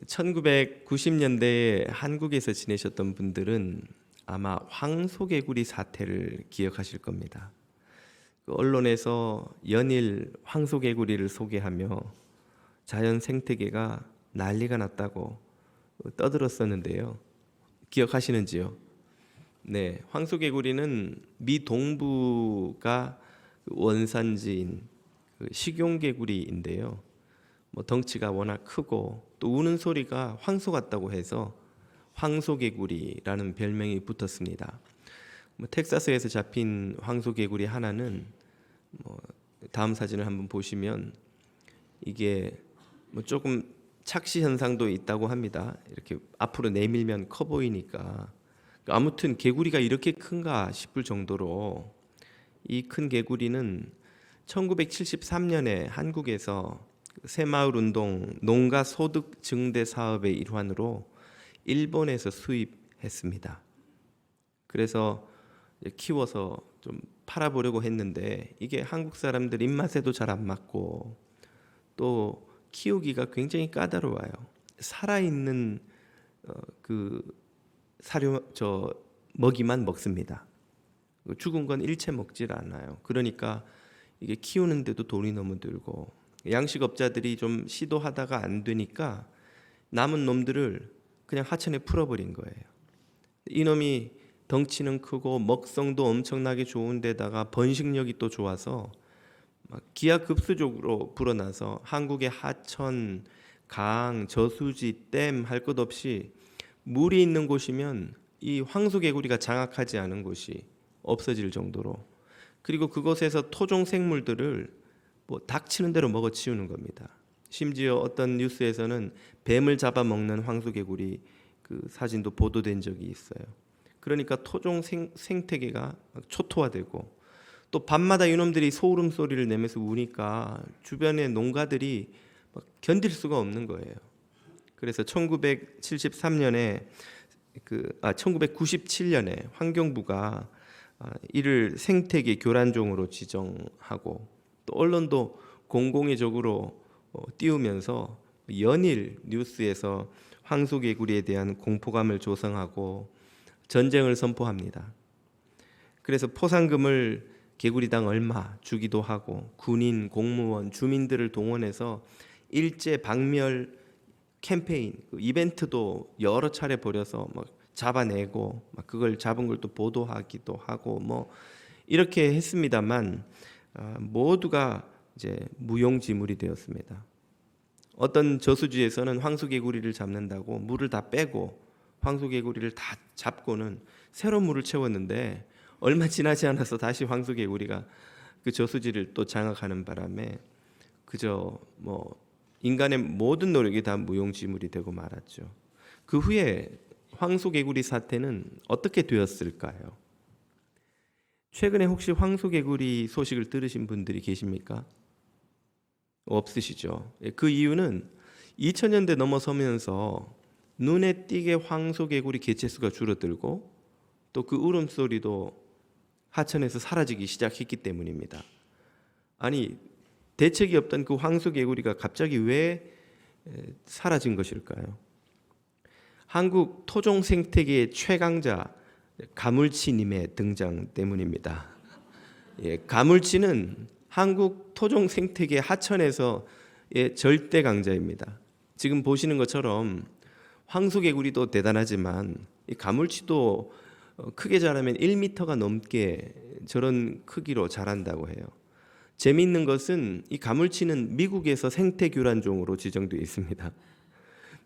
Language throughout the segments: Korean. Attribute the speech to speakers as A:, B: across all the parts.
A: 1990년대에 한국에서 지내셨던 분들은 아마 황소개구리 사태를 기억하실 겁니다. 그 언론에서 연일 황소개구리를 소개하며 자연 생태계가 난리가 났다고 떠들었었는데요. 기억하시는지요? 네, 황소개구리는 미 동부가 원산지인 식용개구리인데요. 덩치가 워낙 크고 또 우는 소리가 황소 같다고 해서 황소개구리라는 별명이 붙었습니다. 텍사스에서 잡힌 황소개구리 하나는 다음 사진을 한번 보시면 이게 조금 착시 현상도 있다고 합니다. 이렇게 앞으로 내밀면 커 보이니까. 아무튼 개구리가 이렇게 큰가 싶을 정도로 이 큰 개구리는 1973년에 한국에서 새마을운동 농가 소득 증대 사업의 일환으로 일본에서 수입했습니다. 그래서 키워서 좀 팔아보려고 했는데 이게 한국 사람들 입맛에도 잘 안 맞고 또 키우기가 굉장히 까다로워요. 살아있는 그 사료 먹이만 먹습니다. 죽은 건 일체 먹질 않아요. 그러니까 이게 키우는데도 돈이 너무 들고 양식업자들이 좀 시도하다가 안 되니까 남은 놈들을 그냥 하천에 풀어버린 거예요. 이놈이 덩치는 크고 먹성도 엄청나게 좋은데다가 번식력이 또 좋아서 기하급수적으로 불어나서 한국의 하천, 강, 저수지, 댐 할 것 없이 물이 있는 곳이면 이 황소개구리가 장악하지 않은 곳이 없어질 정도로, 그리고 그곳에서 토종 생물들을 닥치는 대로 먹어치우는 겁니다. 심지어 어떤 뉴스에서는 뱀을 잡아먹는 황소개구리 그 사진도 보도된 적이 있어요. 그러니까 토종 생태계가 초토화되고 또 밤마다 이놈들이 소름 소리를 내면서 우니까 주변의 농가들이 견딜 수가 없는 거예요. 그래서 1997년에 환경부가 이를 생태계 교란종으로 지정하고 또 언론도 공공의적으로 띄우면서 연일 뉴스에서 황소개구리에 대한 공포감을 조성하고 전쟁을 선포합니다. 그래서 포상금을 개구리당 얼마 주기도 하고 군인, 공무원, 주민들을 동원해서 일제 박멸 캠페인, 이벤트도 여러 차례 벌여서 잡아내고 그걸 잡은 걸 또 보도하기도 하고 이렇게 했습니다만 모두가 이제 무용지물이 되었습니다. 어떤 저수지에서는 황소개구리를 잡는다고 물을 다 빼고 황소개구리를 다 잡고는 새로운 물을 채웠는데 얼마 지나지 않아서 다시 황소개구리가 그 저수지를 또 장악하는 바람에 그저 인간의 모든 노력이 다 무용지물이 되고 말았죠. 그 후에 황소개구리 사태는 어떻게 되었을까요? 최근에 혹시 황소개구리 소식을 들으신 분들이 계십니까? 없으시죠. 그 이유는 2000년대 넘어서면서 눈에 띄게 황소개구리 개체수가 줄어들고 또 그 울음소리도 하천에서 사라지기 시작했기 때문입니다. 아니, 대책이 없던 그 황소개구리가 갑자기 왜 사라진 것일까요? 한국 토종 생태계의 최강자 가물치님의 등장 때문입니다. 가물치는 한국 토종 생태계 하천에서의 절대 강자입니다. 지금 보시는 것처럼 황소개구리도 대단하지만 이 가물치도 크게 자라면 1m가 넘게 저런 크기로 자란다고 해요. 재미있는 것은 이 가물치는 미국에서 생태교란종으로 지정되어 있습니다.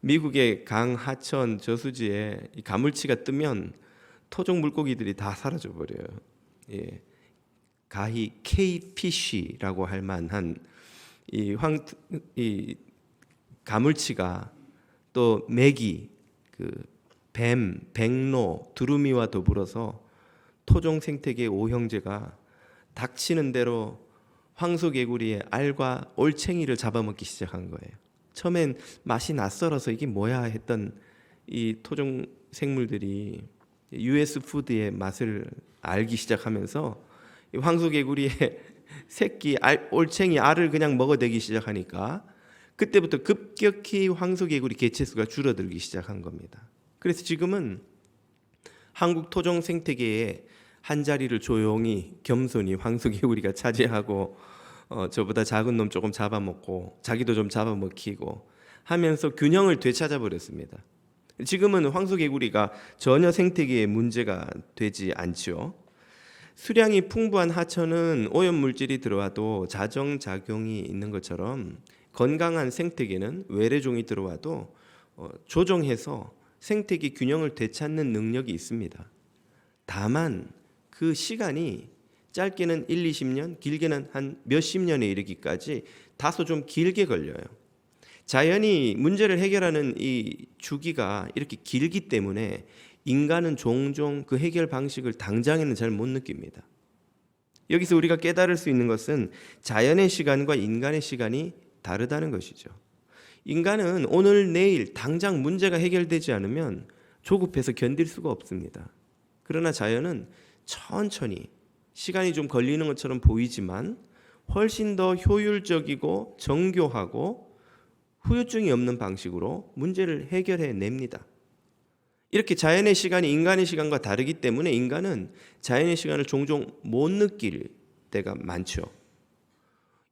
A: 미국의 강, 하천, 저수지에 이 가물치가 뜨면 토종 물고기들이 다 사라져 버려요. 가히 K피쉬라고 할 만한 이 가물치가 또 메기, 뱀, 백로, 두루미와 더불어서 토종 생태계 오형제가 닥치는 대로 황소개구리의 알과 올챙이를 잡아먹기 시작한 거예요. 처음엔 맛이 낯설어서 이게 뭐야 했던 이 토종 생물들이 US 푸드의 맛을 알기 시작하면서 이 황소개구리의 새끼 올챙이 알을 그냥 먹어대기 시작하니까 그때부터 급격히 황소개구리 개체수가 줄어들기 시작한 겁니다. 그래서 지금은 한국 토종 생태계에 한 자리를 조용히 겸손히 황소개구리가 차지하고 저보다 작은 놈 조금 잡아먹고 자기도 좀 잡아먹히고 하면서 균형을 되찾아 버렸습니다. 지금은 황소개구리가 전혀 생태계에 문제가 되지 않죠. 수량이 풍부한 하천은 오염물질이 들어와도 자정작용이 있는 것처럼 건강한 생태계는 외래종이 들어와도 조정해서 생태계 균형을 되찾는 능력이 있습니다. 다만 그 시간이 짧게는 1, 20년, 길게는 한 몇십 년에 이르기까지 다소 좀 길게 걸려요. 자연이 문제를 해결하는 이 주기가 이렇게 길기 때문에 인간은 종종 그 해결 방식을 당장에는 잘 못 느낍니다. 여기서 우리가 깨달을 수 있는 것은 자연의 시간과 인간의 시간이 다르다는 것이죠. 인간은 오늘 내일 당장 문제가 해결되지 않으면 조급해서 견딜 수가 없습니다. 그러나 자연은 천천히 시간이 좀 걸리는 것처럼 보이지만 훨씬 더 효율적이고 정교하고 후유증이 없는 방식으로 문제를 해결해 냅니다. 이렇게 자연의 시간이 인간의 시간과 다르기 때문에 인간은 자연의 시간을 종종 못 느낄 때가 많죠.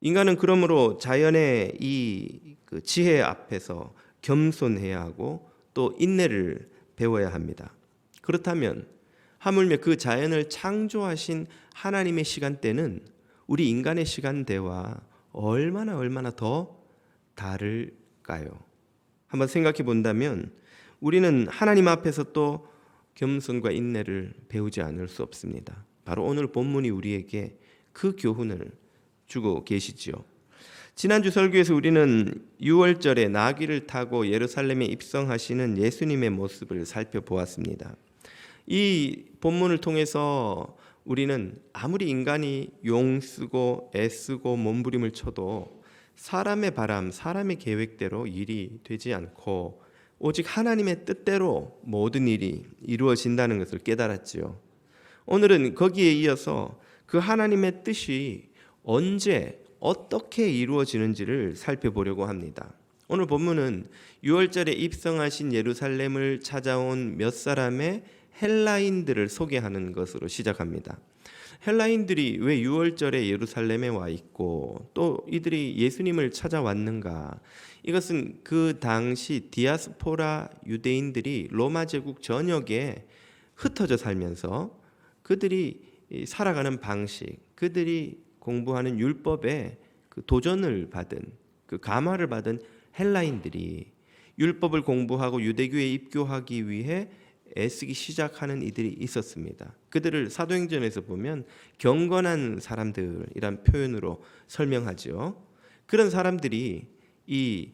A: 인간은 그러므로 자연의 이 지혜 앞에서 겸손해야 하고 또 인내를 배워야 합니다. 그렇다면 하물며 그 자연을 창조하신 하나님의 시간대는 우리 인간의 시간대와 얼마나 더 다를까요? 한번 생각해 본다면 우리는 하나님 앞에서 또 겸손과 인내를 배우지 않을 수 없습니다. 바로 오늘 본문이 우리에게 그 교훈을 주고 계시지요. 지난주 설교에서 우리는 유월절에 나귀를 타고 예루살렘에 입성하시는 예수님의 모습을 살펴보았습니다. 이 본문을 통해서 우리는 아무리 인간이 용쓰고 애쓰고 몸부림을 쳐도 사람의 바람, 사람의 계획대로 일이 되지 않고 오직 하나님의 뜻대로 모든 일이 이루어진다는 것을 깨달았지요. 오늘은 거기에 이어서 그 하나님의 뜻이 언제 어떻게 이루어지는지를 살펴보려고 합니다. 오늘 본문은 유월절에 입성하신 예루살렘을 찾아온 몇 사람의 헬라인들을 소개하는 것으로 시작합니다. 헬라인들이 왜 유월절에 예루살렘에 와 있고 또 이들이 예수님을 찾아왔는가? 이것은 그 당시 디아스포라 유대인들이 로마 제국 전역에 흩어져 살면서 그들이 살아가는 방식, 그들이 공부하는 율법에 그 도전을 받은, 그 감화를 받은 헬라인들이 율법을 공부하고 유대교에 입교하기 위해 애쓰기 시작하는 이들이 있었습니다. 그들을 사도행전에서 보면 경건한 사람들이란 표현으로 설명하죠. 그런 사람들이 이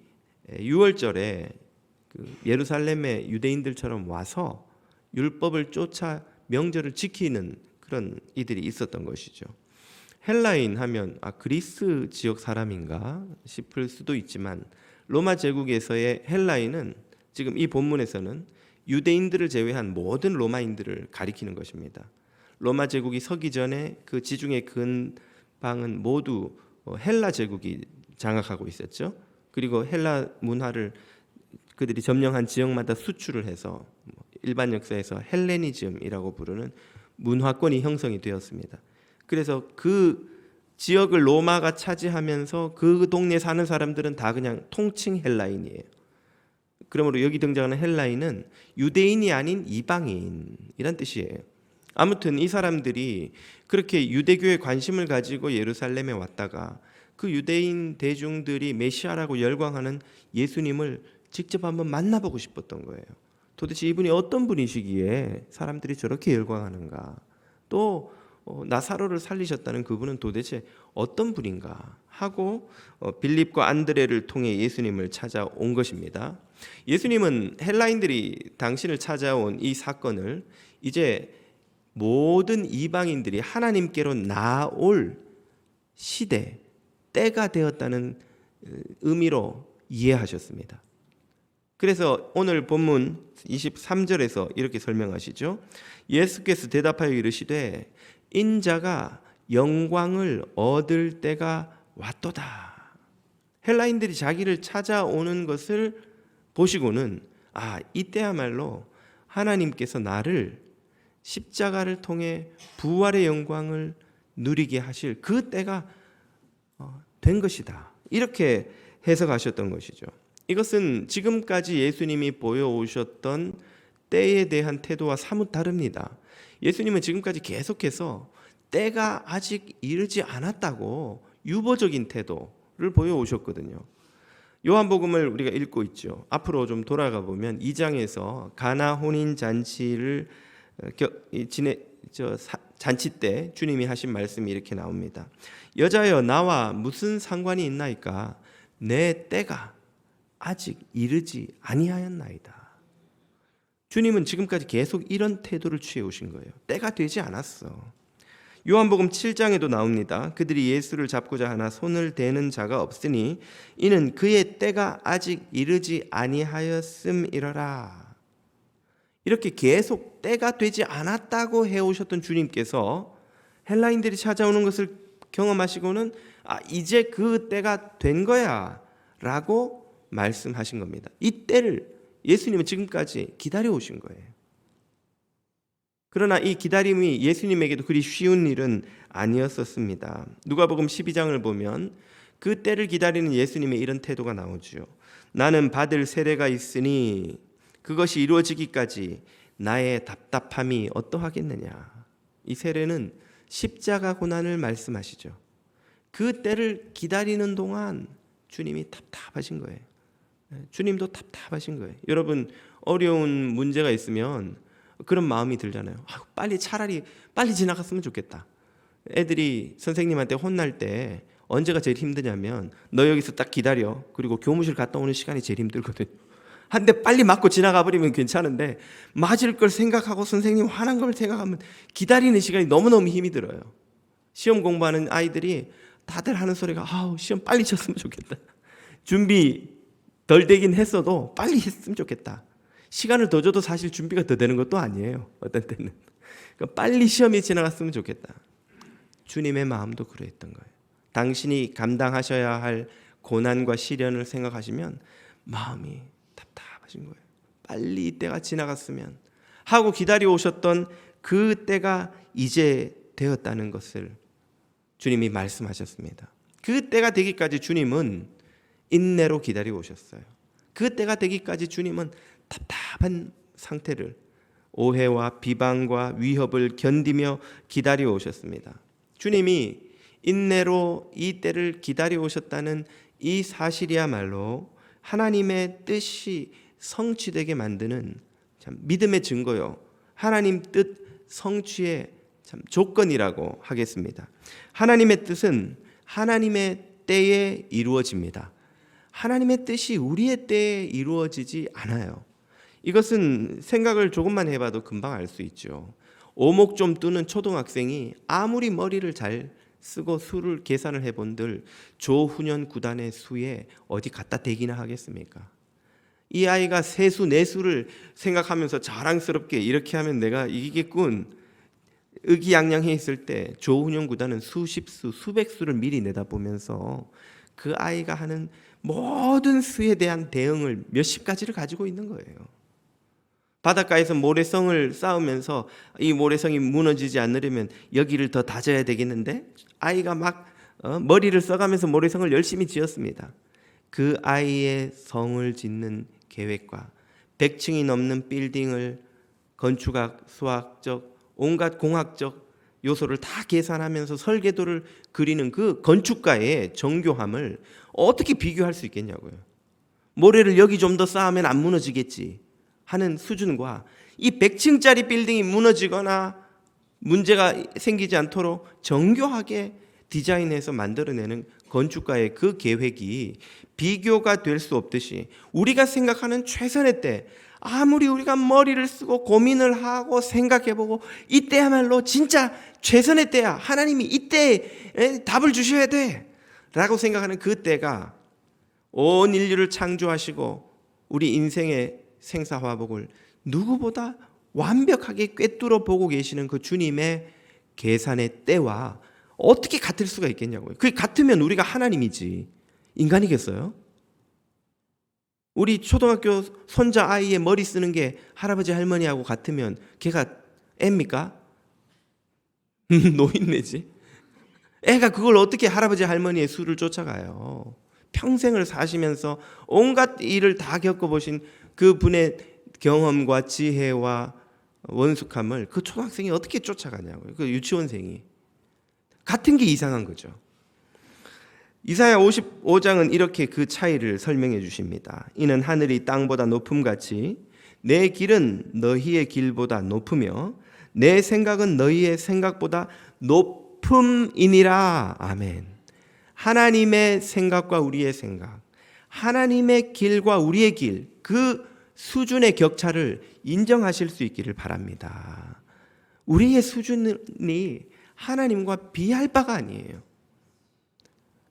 A: 유월절에 예루살렘의 유대인들처럼 와서 율법을 쫓아 명절을 지키는 그런 이들이 있었던 것이죠. 헬라인 하면 그리스 지역 사람인가 싶을 수도 있지만 로마 제국에서의 헬라인은 지금 이 본문에서는 유대인들을 제외한 모든 로마인들을 가리키는 것입니다. 로마 제국이 서기 전에 그 지중해 근방은 모두 헬라 제국이 장악하고 있었죠. 그리고 헬라 문화를 그들이 점령한 지역마다 수출을 해서 일반 역사에서 헬레니즘이라고 부르는 문화권이 형성이 되었습니다. 그래서 그 지역을 로마가 차지하면서 그 동네에 사는 사람들은 다 그냥 통칭 헬라인이에요. 그러므로 여기 등장하는 헬라인은 유대인이 아닌 이방인이란 뜻이에요. 아무튼 이 사람들이 그렇게 유대교에 관심을 가지고 예루살렘에 왔다가 그 유대인 대중들이 메시아라고 열광하는 예수님을 직접 한번 만나보고 싶었던 거예요. 도대체 이분이 어떤 분이시기에 사람들이 저렇게 열광하는가? 또 나사로를 살리셨다는 그분은 도대체 어떤 분인가 하고 빌립과 안드레를 통해 예수님을 찾아온 것입니다. 예수님은 헬라인들이 당신을 찾아온 이 사건을 이제 모든 이방인들이 하나님께로 나올 시대, 때가 되었다는 의미로 이해하셨습니다. 그래서 오늘 본문 23절에서 이렇게 설명하시죠. 예수께서 대답하여 이르시되 인자가 영광을 얻을 때가 왔도다. 헬라인들이 자기를 찾아오는 것을 보시고는 이때야말로 하나님께서 나를 십자가를 통해 부활의 영광을 누리게 하실 그 때가 된 것이다. 이렇게 해석하셨던 것이죠. 이것은 지금까지 예수님이 보여오셨던 때에 대한 태도와 사뭇 다릅니다. 예수님은 지금까지 계속해서 때가 아직 이르지 않았다고 유보적인 태도를 보여오셨거든요. 요한복음을 우리가 읽고 있죠. 앞으로 좀 돌아가 보면 2장에서 가나 혼인 잔치를 잔치 때 주님이 하신 말씀이 이렇게 나옵니다. 여자여 나와 무슨 상관이 있나이까? 내 때가 아직 이르지 아니하였나이다. 주님은 지금까지 계속 이런 태도를 취해 오신 거예요. 때가 되지 않았어. 요한복음 7장에도 나옵니다. 그들이 예수를 잡고자 하나 손을 대는 자가 없으니 이는 그의 때가 아직 이르지 아니하였음이러라. 이렇게 계속 때가 되지 않았다고 해오셨던 주님께서 헬라인들이 찾아오는 것을 경험하시고는 이제 그 때가 된 거야 라고 말씀하신 겁니다. 이 때를 예수님은 지금까지 기다려 오신 거예요. 그러나 이 기다림이 예수님에게도 그리 쉬운 일은 아니었었습니다. 누가복음 12장을 보면 그 때를 기다리는 예수님의 이런 태도가 나오죠. 나는 받을 세례가 있으니 그것이 이루어지기까지 나의 답답함이 어떠하겠느냐. 이 세례는 십자가 고난을 말씀하시죠. 그 때를 기다리는 동안 주님이 답답하신 거예요. 주님도 답답하신 거예요. 여러분 어려운 문제가 있으면 그런 마음이 들잖아요. 차라리 빨리 지나갔으면 좋겠다. 애들이 선생님한테 혼날 때 언제가 제일 힘드냐면 너 여기서 딱 기다려. 그리고 교무실 갔다 오는 시간이 제일 힘들거든요. 한 대 빨리 맞고 지나가 버리면 괜찮은데 맞을 걸 생각하고 선생님 화난 걸 생각하면 기다리는 시간이 너무너무 힘이 들어요. 시험 공부하는 아이들이 다들 하는 소리가 시험 빨리 쳤으면 좋겠다. 준비 덜 되긴 했어도 빨리 했으면 좋겠다. 시간을 더 줘도 사실 준비가 더 되는 것도 아니에요. 어떤 때는. 그러니까 빨리 시험이 지나갔으면 좋겠다. 주님의 마음도 그랬던 거예요. 당신이 감당하셔야 할 고난과 시련을 생각하시면 마음이 답답하신 거예요. 빨리 이때가 지나갔으면 하고 기다려 오셨던 그 때가 이제 되었다는 것을 주님이 말씀하셨습니다. 그 때가 되기까지 주님은 인내로 기다려 오셨어요. 그 때가 되기까지 주님은 답답한 상태를 오해와 비방과 위협을 견디며 기다려 오셨습니다. 주님이 인내로 이 때를 기다려 오셨다는 이 사실이야말로 하나님의 뜻이 성취되게 만드는 참 믿음의 증거요. 하나님 뜻 성취의 참 조건이라고 하겠습니다. 하나님의 뜻은 하나님의 때에 이루어집니다. 하나님의 뜻이 우리의 때에 이루어지지 않아요. 이것은 생각을 조금만 해봐도 금방 알 수 있죠. 오목 좀 뜨는 초등학생이 아무리 머리를 잘 쓰고 수를 계산을 해본들 조훈현 구단의 수에 어디 갖다 대기나 하겠습니까? 이 아이가 세수 내수를 생각하면서 자랑스럽게 이렇게 하면 내가 이기겠군 의기양양해 있을 때 조훈현 구단은 수십 수 수백 수를 미리 내다보면서 그 아이가 하는 모든 수에 대한 대응을 몇십 가지를 가지고 있는 거예요. 바닷가에서 모래성을 쌓으면서 이 모래성이 무너지지 않으려면 여기를 더 다져야 되겠는데 아이가 막 머리를 써가면서 모래성을 열심히 지었습니다. 그 아이의 성을 짓는 계획과 100층이 넘는 빌딩을 건축학, 수학적, 온갖 공학적 요소를 다 계산하면서 설계도를 그리는 그 건축가의 정교함을 어떻게 비교할 수 있겠냐고요. 모래를 여기 좀 더 쌓으면 안 무너지겠지 하는 수준과 이 100층짜리 빌딩이 무너지거나 문제가 생기지 않도록 정교하게 디자인해서 만들어내는 건축가의 그 계획이 비교가 될 수 없듯이 우리가 생각하는 최선의 때 아무리 우리가 머리를 쓰고 고민을 하고 생각해보고 이때야말로 진짜 최선의 때야. 하나님이 이때에 답을 주셔야 돼 라고 생각하는 그 때가 온 인류를 창조하시고 우리 인생의 생사화복을 누구보다 완벽하게 꿰뚫어 보고 계시는 그 주님의 계산의 때와 어떻게 같을 수가 있겠냐고요. 그게 같으면 우리가 하나님이지. 인간이겠어요? 우리 초등학교 손자 아이의 머리 쓰는 게 할아버지 할머니하고 같으면 걔가 애입니까? 노인네지. 애가 그걸 어떻게 할아버지 할머니의 수를 쫓아가요? 평생을 사시면서 온갖 일을 다 겪어보신 그분의 경험과 지혜와 원숙함을 그 초등학생이 어떻게 쫓아가냐고요. 그 유치원생이. 같은 게 이상한 거죠. 이사야 55장은 이렇게 그 차이를 설명해 주십니다. 이는 하늘이 땅보다 높음같이 내 길은 너희의 길보다 높으며 내 생각은 너희의 생각보다 높음이니라. 아멘. 하나님의 생각과 우리의 생각, 하나님의 길과 우리의 길, 그 수준의 격차를 인정하실 수 있기를 바랍니다. 우리의 수준이 하나님과 비할 바가 아니에요.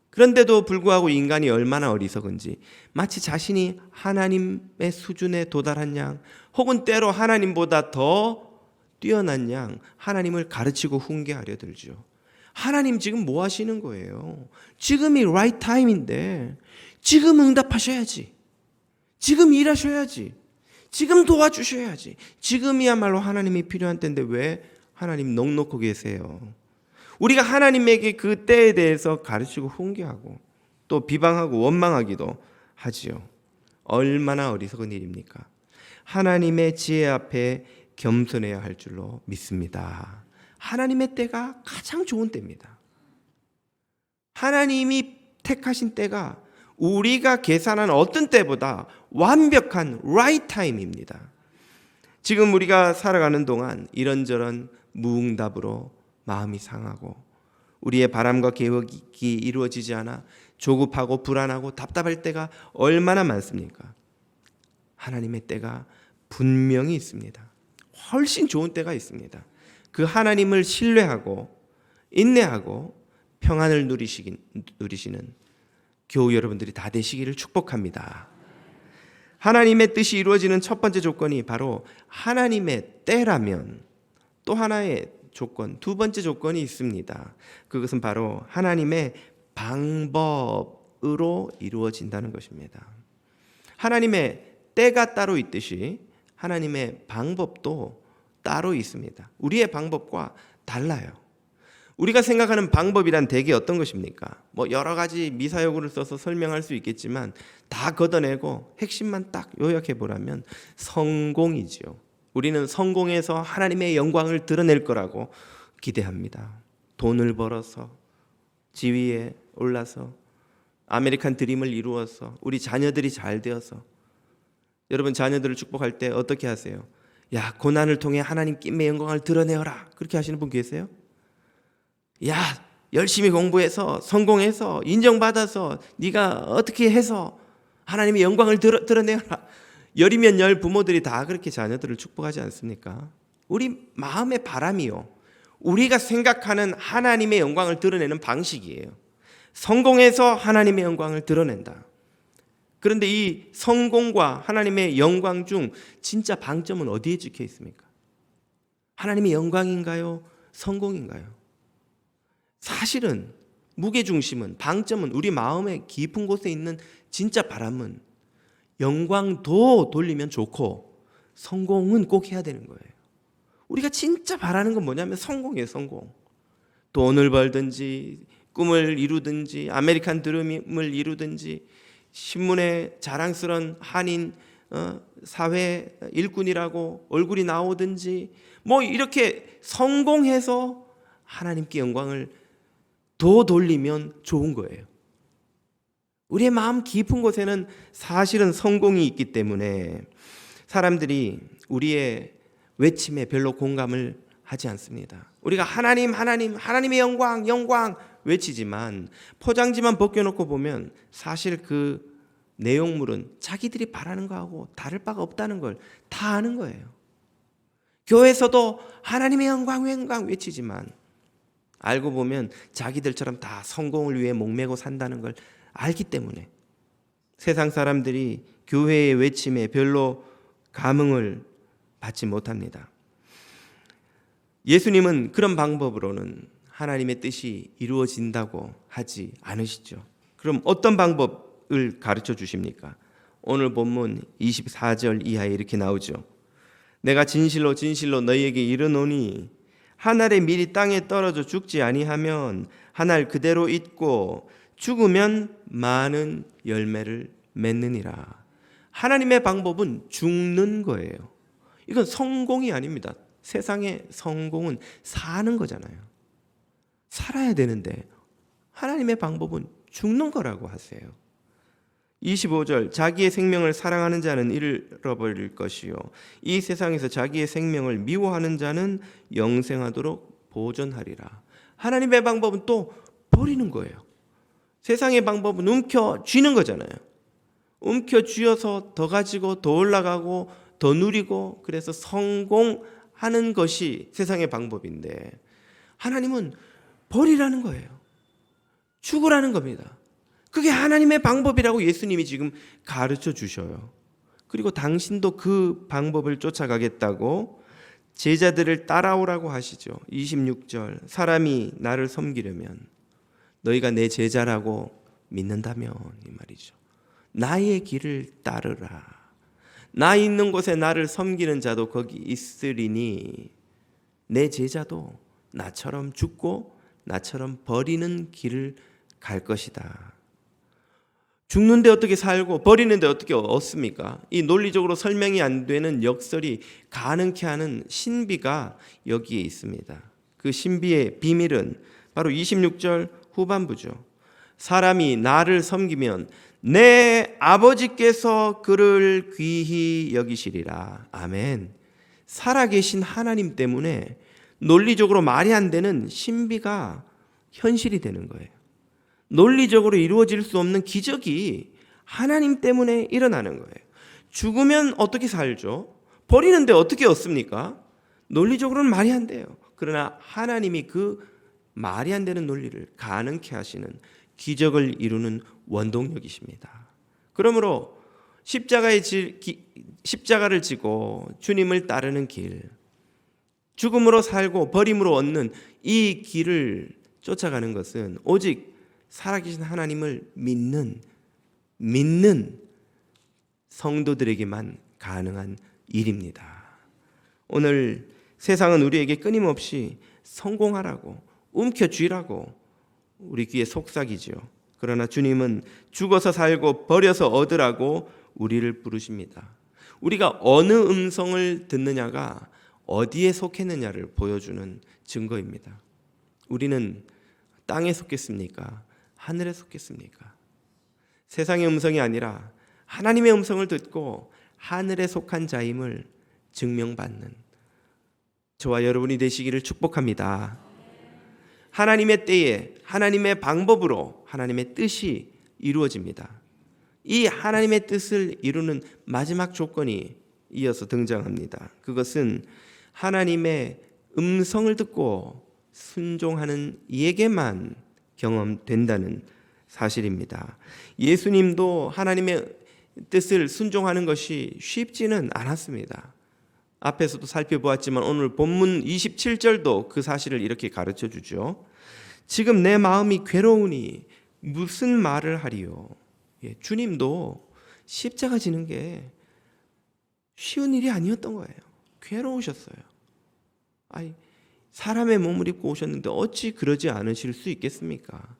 A: 그런데도 불구하고 인간이 얼마나 어리석은지 마치 자신이 하나님의 수준에 도달한 양, 혹은 때로 하나님보다 더 뛰어난 양 하나님을 가르치고 훈계하려 들죠. 하나님 지금 뭐 하시는 거예요? 지금이 right time인데 지금 응답하셔야지. 지금 일하셔야지. 지금 도와주셔야지. 지금이야말로 하나님이 필요한 때인데 왜 하나님 넋놓고 계세요? 우리가 하나님에게 그 때에 대해서 가르치고 훈계하고 또 비방하고 원망하기도 하지요. 얼마나 어리석은 일입니까? 하나님의 지혜 앞에 겸손해야 할 줄로 믿습니다. 하나님의 때가 가장 좋은 때입니다. 하나님이 택하신 때가 우리가 계산한 어떤 때보다 완벽한 right time입니다. 지금 우리가 살아가는 동안 이런저런 무응답으로 마음이 상하고 우리의 바람과 계획이 이루어지지 않아 조급하고 불안하고 답답할 때가 얼마나 많습니까? 하나님의 때가 분명히 있습니다. 훨씬 좋은 때가 있습니다. 그 하나님을 신뢰하고 인내하고 평안을 누리시는 교우 여러분들이 다 되시기를 축복합니다. 하나님의 뜻이 이루어지는 첫 번째 조건이 바로 하나님의 때라면 또 하나의 조건, 두 번째 조건이 있습니다. 그것은 바로 하나님의 방법으로 이루어진다는 것입니다. 하나님의 때가 따로 있듯이 하나님의 방법도 따로 있습니다. 우리의 방법과 달라요. 우리가 생각하는 방법이란 대개 어떤 것입니까? 뭐 여러 가지 미사여구를 써서 설명할 수 있겠지만 다 걷어내고 핵심만 딱 요약해 보라면 성공이지요. 우리는 성공해서 하나님의 영광을 드러낼 거라고 기대합니다. 돈을 벌어서 지위에 올라서 아메리칸 드림을 이루어서 우리 자녀들이 잘 되어서. 여러분 자녀들을 축복할 때 어떻게 하세요? 야, 고난을 통해 하나님께 영광을 드러내어라. 그렇게 하시는 분 계세요? 야, 열심히 공부해서 성공해서 인정받아서 네가 어떻게 해서 하나님의 영광을 드러내어라. 열이면 열 부모들이 다 그렇게 자녀들을 축복하지 않습니까? 우리 마음의 바람이요, 우리가 생각하는 하나님의 영광을 드러내는 방식이에요. 성공해서 하나님의 영광을 드러낸다. 그런데 이 성공과 하나님의 영광 중 진짜 방점은 어디에 찍혀 있습니까? 하나님의 영광인가요? 성공인가요? 사실은 무게중심은, 방점은 우리 마음의 깊은 곳에 있는 진짜 바람은 영광도 돌리면 좋고 성공은 꼭 해야 되는 거예요. 우리가 진짜 바라는 건 뭐냐면 성공이에요. 성공. 돈을 벌든지 꿈을 이루든지 아메리칸 드림을 이루든지 신문에 자랑스러운 한인 사회 일꾼이라고 얼굴이 나오든지 뭐 이렇게 성공해서 하나님께 영광을 더 돌리면 좋은 거예요. 우리의 마음 깊은 곳에는 사실은 성공이 있기 때문에 사람들이 우리의 외침에 별로 공감을 하지 않습니다. 우리가 하나님의 영광 외치지만 포장지만 벗겨놓고 보면 사실 그 내용물은 자기들이 바라는 거하고 다를 바가 없다는 걸 다 아는 거예요. 교회에서도 하나님의 영광 외치지만 알고 보면 자기들처럼 다 성공을 위해 목매고 산다는 걸 알기 때문에 세상 사람들이 교회의 외침에 별로 감흥을 받지 못합니다. 예수님은 그런 방법으로는 하나님의 뜻이 이루어진다고 하지 않으시죠. 그럼 어떤 방법을 가르쳐 주십니까? 오늘 본문 24절 이하에 이렇게 나오죠. 내가 진실로 진실로 너희에게 이르노니 한 알의 밀이 땅에 떨어져 죽지 아니하면 한 알 그대로 있고 죽으면 많은 열매를 맺느니라. 하나님의 방법은 죽는 거예요. 이건 성공이 아닙니다. 세상의 성공은 사는 거잖아요. 살아야 되는데 하나님의 방법은 죽는 거라고 하세요. 25절 자기의 생명을 사랑하는 자는 잃어버릴 것이요 이 세상에서 자기의 생명을 미워하는 자는 영생하도록 보존하리라. 하나님의 방법은 또 버리는 거예요. 세상의 방법은 움켜쥐는 거잖아요. 움켜쥐어서 더 가지고 더 올라가고 더 누리고 그래서 성공하는 것이 세상의 방법인데 하나님은 버리라는 거예요. 죽으라는 겁니다. 그게 하나님의 방법이라고 예수님이 지금 가르쳐 주셔요. 그리고 당신도 그 방법을 쫓아가겠다고 제자들을 따라오라고 하시죠. 26절 사람이 나를 섬기려면 너희가 내 제자라고 믿는다면 이 말이죠. 나의 길을 따르라. 나 있는 곳에 나를 섬기는 자도 거기 있으리니 내 제자도 나처럼 죽고 나처럼 버리는 길을 갈 것이다. 죽는데 어떻게 살고 버리는데 어떻게 얻습니까? 이 논리적으로 설명이 안 되는 역설이 가능케 하는 신비가 여기에 있습니다. 그 신비의 비밀은 바로 26절 후반부죠. 사람이 나를 섬기면 내 아버지께서 그를 귀히 여기시리라. 아멘. 살아계신 하나님 때문에 논리적으로 말이 안 되는 신비가 현실이 되는 거예요. 논리적으로 이루어질 수 없는 기적이 하나님 때문에 일어나는 거예요. 죽으면 어떻게 살죠? 버리는데 어떻게 얻습니까? 논리적으로는 말이 안 돼요. 그러나 하나님이 그 말이 안 되는 논리를 가능케 하시는 기적을 이루는 원동력이십니다. 그러므로 십자가를 지고 주님을 따르는 길, 죽음으로 살고 버림으로 얻는 이 길을 쫓아가는 것은 오직 살아계신 하나님을 믿는 성도들에게만 가능한 일입니다. 오늘 세상은 우리에게 끊임없이 성공하라고 움켜쥐라고 우리 귀에 속삭이죠. 그러나 주님은 죽어서 살고 버려서 얻으라고 우리를 부르십니다. 우리가 어느 음성을 듣느냐가 어디에 속했느냐를 보여주는 증거입니다. 우리는 땅에 속했습니까? 하늘에 속했습니까? 세상의 음성이 아니라 하나님의 음성을 듣고 하늘에 속한 자임을 증명받는 저와 여러분이 되시기를 축복합니다. 하나님의 때에 하나님의 방법으로 하나님의 뜻이 이루어집니다. 이 하나님의 뜻을 이루는 마지막 조건이 이어서 등장합니다. 그것은 하나님의 음성을 듣고 순종하는 이에게만 경험된다는 사실입니다. 예수님도 하나님의 뜻을 순종하는 것이 쉽지는 않았습니다. 앞에서도 살펴보았지만 오늘 본문 27절도 그 사실을 이렇게 가르쳐 주죠. 지금 내 마음이 괴로우니 무슨 말을 하리요. 주님도 십자가 지는 게 쉬운 일이 아니었던 거예요. 괴로우셨어요. 사람의 몸을 입고 오셨는데 어찌 그러지 않으실 수 있겠습니까?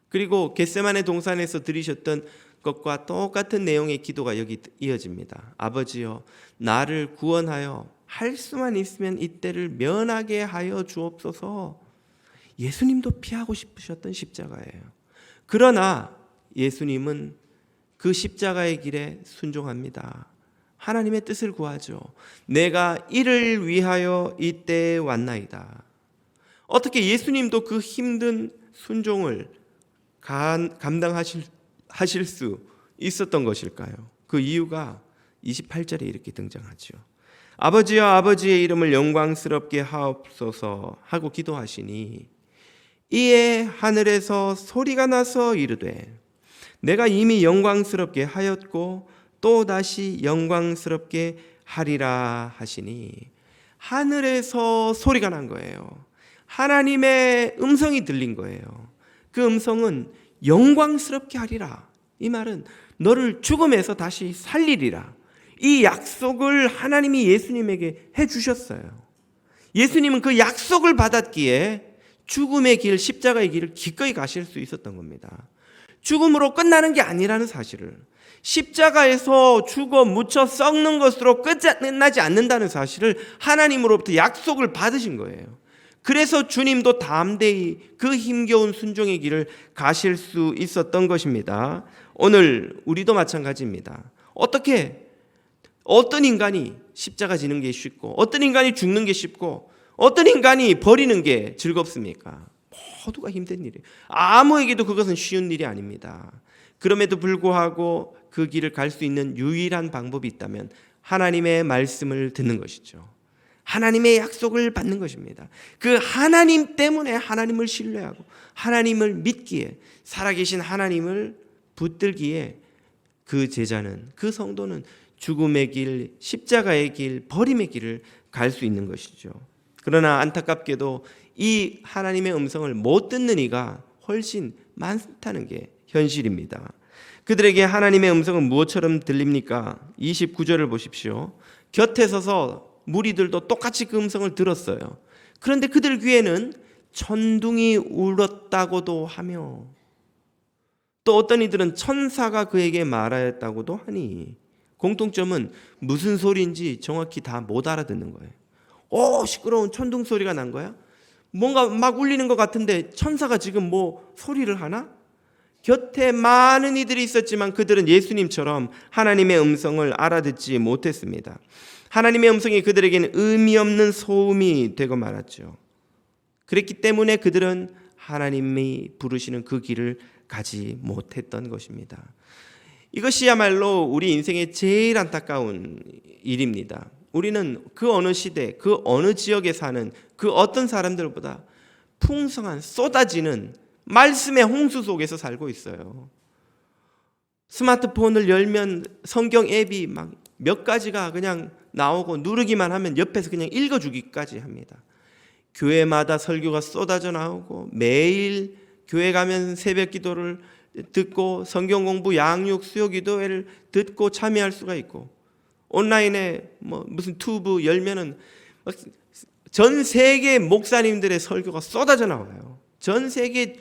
A: 그리고 겟세마네 동산에서 드리셨던 것과 똑같은 내용의 기도가 여기 이어집니다. 아버지여 나를 구원하여 할 수만 있으면 이때를 면하게 하여 주옵소서. 예수님도 피하고 싶으셨던 십자가예요. 그러나 예수님은 그 십자가의 길에 순종합니다. 하나님의 뜻을 구하죠. 내가 이를 위하여 이때에 왔나이다. 어떻게 예수님도 그 힘든 순종을 감당하실 수 있었던 것일까요? 그 이유가 28절에 이렇게 등장하죠. 아버지여 아버지의 이름을 영광스럽게 하옵소서 하고 기도하시니 이에 하늘에서 소리가 나서 이르되 내가 이미 영광스럽게 하였고 또 다시 영광스럽게 하리라 하시니 하늘에서 소리가 난 거예요. 하나님의 음성이 들린 거예요. 그 음성은 영광스럽게 하리라. 이 말은 너를 죽음에서 다시 살리리라. 이 약속을 하나님이 예수님에게 해주셨어요. 예수님은 그 약속을 받았기에 죽음의 길, 십자가의 길을 기꺼이 가실 수 있었던 겁니다. 죽음으로 끝나는 게 아니라는 사실을, 십자가에서 죽어 묻혀 썩는 것으로 끝나지 않는다는 사실을 하나님으로부터 약속을 받으신 거예요. 그래서 주님도 담대히 그 힘겨운 순종의 길을 가실 수 있었던 것입니다. 오늘 우리도 마찬가지입니다. 어떤 인간이 십자가 지는 게 쉽고, 어떤 인간이 죽는 게 쉽고, 어떤 인간이 버리는 게 즐겁습니까? 모두가 힘든 일이에요. 아무에게도 그것은 쉬운 일이 아닙니다. 그럼에도 불구하고 그 길을 갈 수 있는 유일한 방법이 있다면 하나님의 말씀을 듣는 것이죠. 하나님의 약속을 받는 것입니다. 그 하나님 때문에 하나님을 신뢰하고 하나님을 믿기에, 살아계신 하나님을 붙들기에 그 제자는, 그 성도는 죽음의 길, 십자가의 길, 버림의 길을 갈 수 있는 것이죠. 그러나 안타깝게도 이 하나님의 음성을 못 듣는 이가 훨씬 많다는 게 현실입니다. 그들에게 하나님의 음성은 무엇처럼 들립니까? 29절을 보십시오. 곁에 서서 무리들도 똑같이 그 음성을 들었어요. 그런데 그들 귀에는 천둥이 울었다고도 하며, 또 어떤 이들은 천사가 그에게 말하였다고도 하니, 공통점은 무슨 소리인지 정확히 다 못 알아듣는 거예요. 시끄러운 천둥 소리가 난 거야? 뭔가 막 울리는 것 같은데 천사가 지금 뭐 소리를 하나? 곁에 많은 이들이 있었지만 그들은 예수님처럼 하나님의 음성을 알아듣지 못했습니다. 하나님의 음성이 그들에게는 의미 없는 소음이 되고 말았죠. 그랬기 때문에 그들은 하나님이 부르시는 그 길을 가지 못했던 것입니다. 이것이야말로 우리 인생의 제일 안타까운 일입니다. 우리는 그 어느 시대, 그 어느 지역에 사는 그 어떤 사람들보다 풍성한, 쏟아지는 말씀의 홍수 속에서 살고 있어요. 스마트폰을 열면 성경 앱이 막 몇 가지가 그냥 나오고 누르기만 하면 옆에서 그냥 읽어주기까지 합니다. 교회마다 설교가 쏟아져 나오고 매일 교회 가면 새벽 기도를 듣고 성경 공부, 양육, 수요 기도회를 듣고 참여할 수가 있고, 온라인에 무슨 튜브 열면은 전 세계 목사님들의 설교가 쏟아져 나와요. 전 세계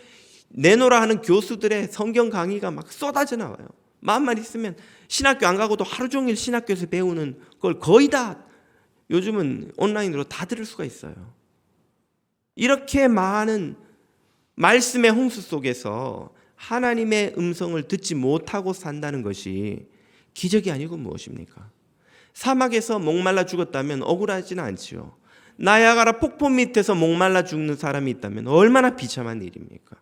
A: 내노라 하는 교수들의 성경 강의가 막 쏟아져 나와요. 마음만 있으면 신학교 안 가고도 하루 종일 신학교에서 배우는 걸 거의 다 요즘은 온라인으로 다 들을 수가 있어요. 이렇게 많은 말씀의 홍수 속에서 하나님의 음성을 듣지 못하고 산다는 것이 기적이 아니고 무엇입니까? 사막에서 목말라 죽었다면 억울하지는 않지요. 나야가라 폭포 밑에서 목말라 죽는 사람이 있다면 얼마나 비참한 일입니까?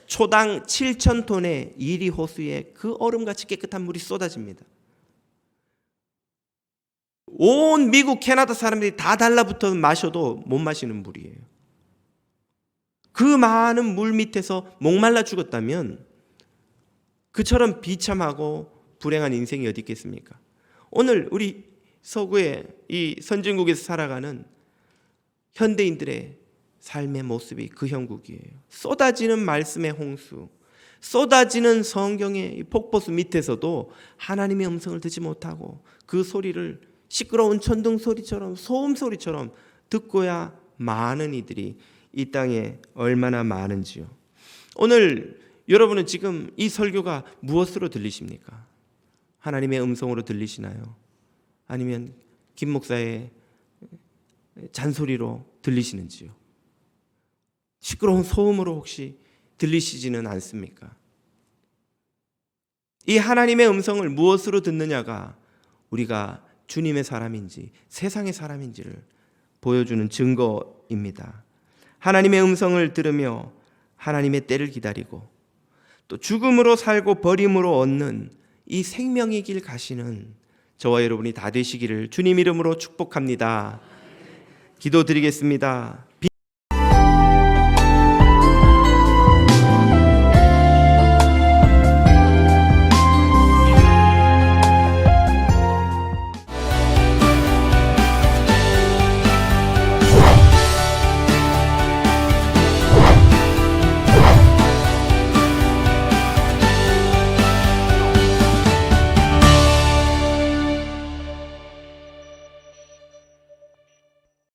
A: 초당 7,000톤의 이리 호수에 그 얼음같이 깨끗한 물이 쏟아집니다. 온 미국, 캐나다 사람들이 다 달라붙어 마셔도 못 마시는 물이에요. 그 많은 물 밑에서 목말라 죽었다면 그처럼 비참하고 불행한 인생이 어디 있겠습니까? 오늘 우리 서구의 이 선진국에서 살아가는 현대인들의 삶의 모습이 그 형국이에요. 쏟아지는 말씀의 홍수, 쏟아지는 성경의 폭포수 밑에서도 하나님의 음성을 듣지 못하고 그 소리를 시끄러운 천둥 소리처럼, 소음 소리처럼 듣고야 많은 이들이 이 땅에 얼마나 많은지요. 오늘 여러분은 지금 이 설교가 무엇으로 들리십니까? 하나님의 음성으로 들리시나요? 아니면 김 목사의 잔소리로 들리시는지요? 시끄러운 소음으로 혹시 들리시지는 않습니까? 이 하나님의 음성을 무엇으로 듣느냐가 우리가 주님의 사람인지 세상의 사람인지를 보여주는 증거입니다. 하나님의 음성을 들으며 하나님의 때를 기다리고 또 죽음으로 살고 버림으로 얻는 이 생명의 길 가시는 저와 여러분이 다 되시기를 주님 이름으로 축복합니다. 기도드리겠습니다.